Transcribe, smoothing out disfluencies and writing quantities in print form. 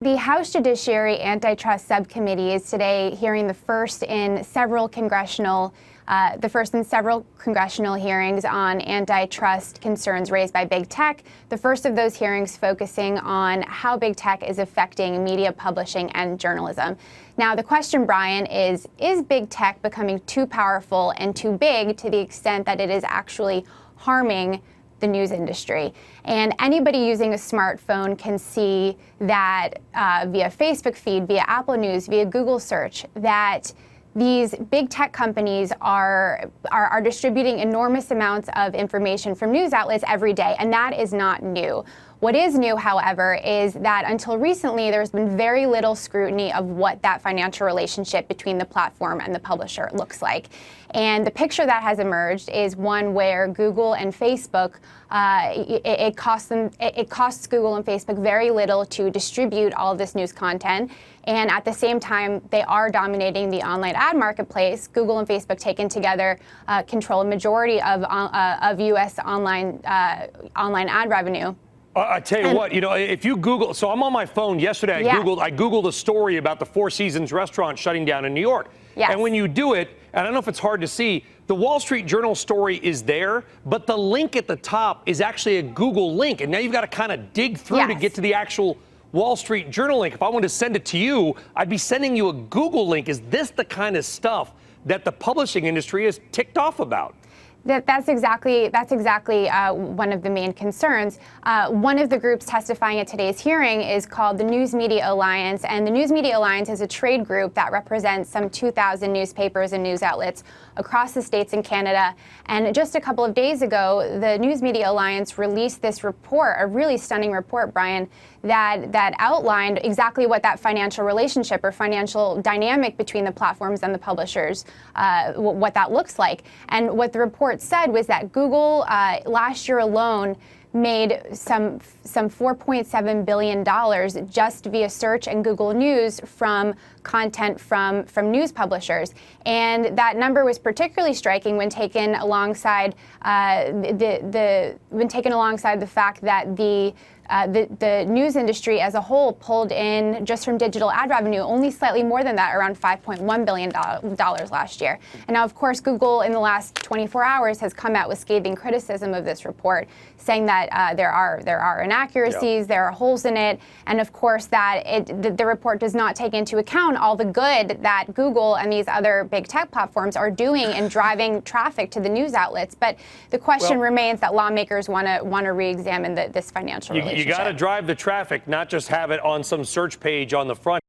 The House Judiciary Antitrust Subcommittee is today hearing the first in several congressional hearings on antitrust concerns raised by big tech. The first of those hearings focusing on how big tech is affecting media publishing and journalism. Now, the question, Brian, is big tech becoming too powerful and too big to the extent that it is actually harming the news industry? And anybody using a smartphone can see that via Facebook feed, via Apple News, via Google search, that these big tech companies are distributing enormous amounts of information from news outlets every day, and that is not new. What is new, however, is that until recently, there's been very little scrutiny of what that financial relationship between the platform and the publisher looks like. And the picture that has emerged is one where Google and Facebook, it costs Google and Facebook very little to distribute all of this news content. And at the same time, they are dominating the online ad marketplace. Google and Facebook taken together control a majority of U.S. online ad revenue. I tell you what, if you Google, so I'm on my phone yesterday, I Googled a story about the Four Seasons restaurant shutting down in New York. Yes. And when you do it, and I don't know if it's hard to see, the Wall Street Journal story is there, but the link at the top is actually a Google link. And now you've got to kind of dig through to get to the actual Wall Street Journal link. If I wanted to send it to you, I'd be sending you a Google link. Is this the kind of stuff that the publishing industry is ticked off about? That's exactly one of the main concerns. One of the groups testifying at today's hearing is called the News Media Alliance, and the News Media Alliance is a trade group that represents some 2,000 newspapers and news outlets across the states and Canada. And just a couple of days ago, the News Media Alliance released this report, a really stunning report, Brian, that outlined exactly what that financial relationship or financial dynamic between the platforms and the publishers, what that looks like. And what the report said was that Google last year alone made some $4.7 billion just via search and Google News from content from news publishers. And that number was particularly striking when taken alongside the fact that the news industry as a whole pulled in, just from digital ad revenue, only slightly more than that, around $5.1 billion last year. And now, of course, Google in the last 24 hours has come out with scathing criticism of this report, saying that there are inaccuracies, there are holes in it, and of course that the report does not take into account all the good that Google and these other big tech platforms are doing in driving traffic to the news outlets. But the question remains that lawmakers want to re-examine this financial relationship. You got to drive the traffic, not just have it on some search page on the front.